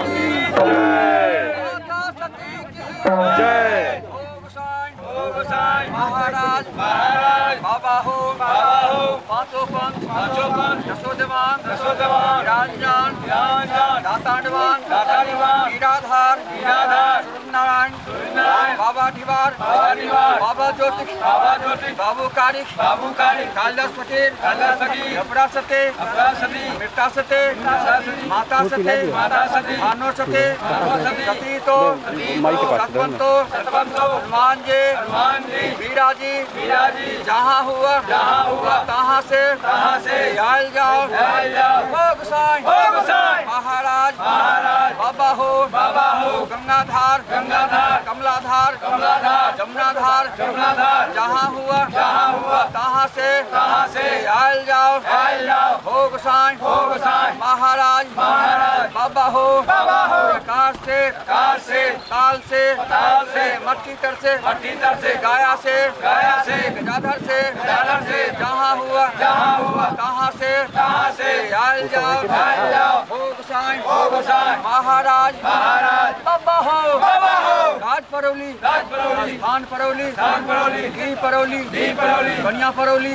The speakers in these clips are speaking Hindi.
की माता सती की जय। हो गोसाई महाराज बाबा हो पांचों पंथ यशोदेवान वीरांजन दातांडवान वीराधार नारायण बाबा दीवार बाबा ज्योति बाबू कारिक कालिदास पटेल जबरा सते मिर्ता सते माता सते मानो सते सतीतो सतवंतो हनुमान जी वीराजी जहाँ हुआ तहाँ से आयल जाओ। हो गोसाई महाराज बाबा हो गंगाधार कमलाधार जमुनाधार जहाँ हुआ तहाँ से आयल जाओ। हो गोसाई महाराज बाबा हो कार से ताल से मट्टी तर से गाया से गजाधर से जहाँ हुआ तहाँ से आयल जाओ। हो गोसाई महाराज बाबा हो राज परौली स्थान परौली दी परौली बनिया परौली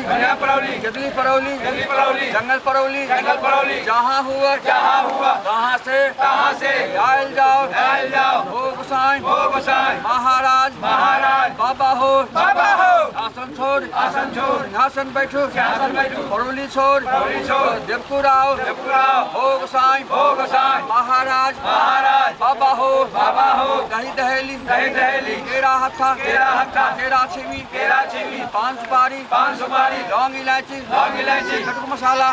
जगली परौली जंगल परौली जहाँ हुआ तहाँ से आयल जाओ। हो गोसाई महाराज बाबा हो आसन छोड़ सिंहासन बैठो परौली छोड़ देवपुर आओ। हो गोसाई महाराज बाबा हो दही दहेली केरा हत्था केरा छिमी पान सुपारी लौंग इलायची खटक मसाला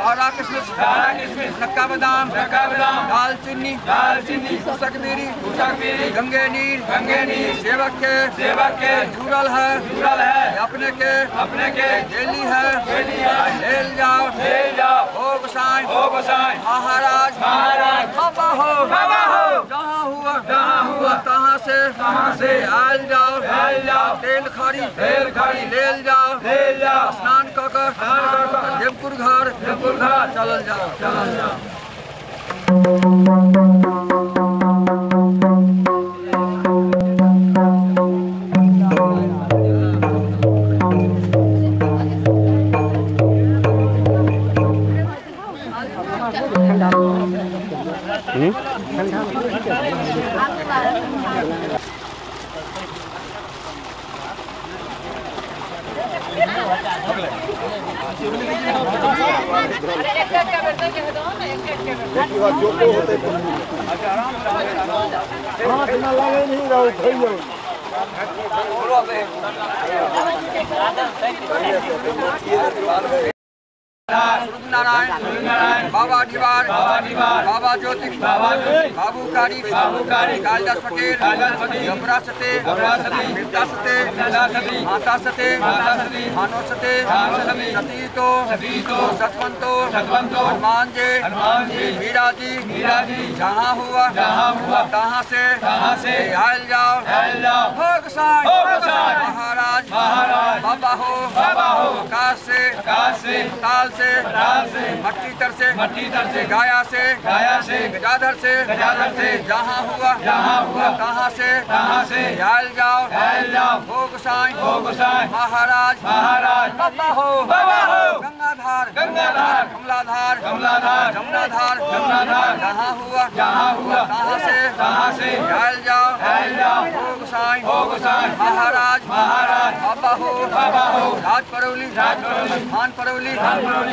हरा किशमिश नक्का बादाम दाल चीनी सकबीरी गंगे नीर सेवक के जुड़ल है अपने के डेली है लेल जाओ। हो गोसाई महाराज बाबा हो जहाँ हुआ तहाँ से आयल जाओ। तेल खड़ी लेल जाओ। स्नान कर देवपुर घर चलल जाओ। नारायण बाबा दीवार बाबा ज्योति बाबू कारिक कालिदास पटेल जबरा सते मिर्ता सते माता सते मानो सते सतीतो सतवंतो हनुमान जी वीराजी जहाँ हुआ तहाँ से आयल जाओ। हो गोसाई महाराज बाबा हो कार से ताल से मट्टी तर से गाया से गजाधर से जहाँ हुआ तहाँ से आयल जाओ। हो गोसाई महाराज बाबा हो गंगाधार कमलाधार जमुनाधार जहाँ हुआ तहाँ से आयल जाओ। हो गोसाई महाराज बाबा हो राज परौली स्थान परौली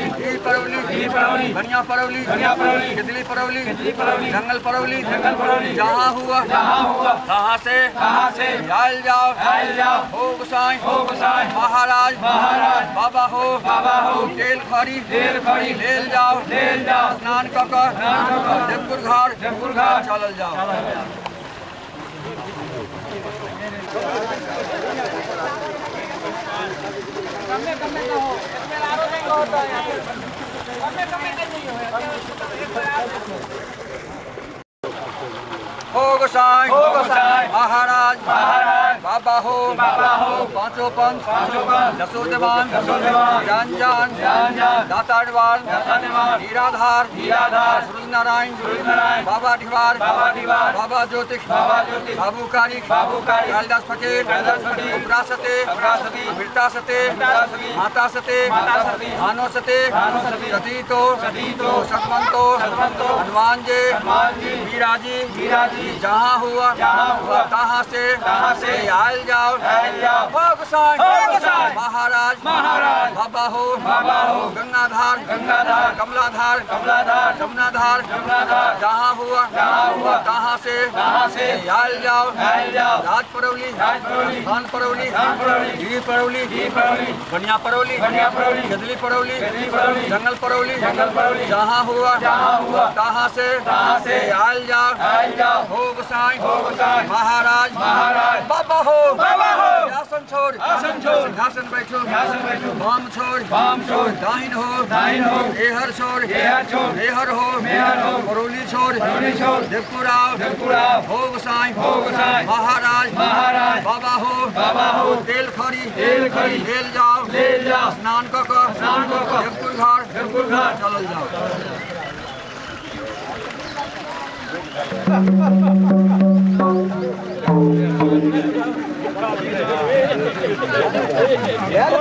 दी परौली बनिया परौली जगली परौली जंगल परौली जहाँ हुआ तहाँ से आयल जाओ। हो गोसाई महाराज बाबा हो तेल खड़ी लेल जाओ। स्नान कर देवपुर घर चलल जाओ। हो गोसाई महाराज बाबा हो पांचों पंथ दसों जवान जान जान दाता निवार हीराधार सूरज नारायण बाबा ढिवार बाबा ज्योतिष बाबूकारी कालिदास फकीर उपरासते अमृता सते माता सते भानो सते सतीतो सतमंतो हनुमान जी वीराजी जहाँ हुआ तहाँ से आयल जाओ हो गोसाई महाराज बाबा हो गंगाधार कमलाधार जमुनाधार जहाँ हुआ तहाँ से आयल जाओ राज परौली खान परौली हीर परौली बनिया परौली गदली परौली जंगल परौली जहाँ हुआ तहाँ से आयल जाओ हो गोसाई महाराज बाबा हो आसन छोड़ सिंहासन बैठो वाम छोड़ दाहिन हो एहर छोड़ मेहर हो परौली छोड़ देवपुर आओ हो गोसाई महाराज बाबा हो तेल खरी तेल जाओ स्नान कर देवपुर घर चल जाओ। यार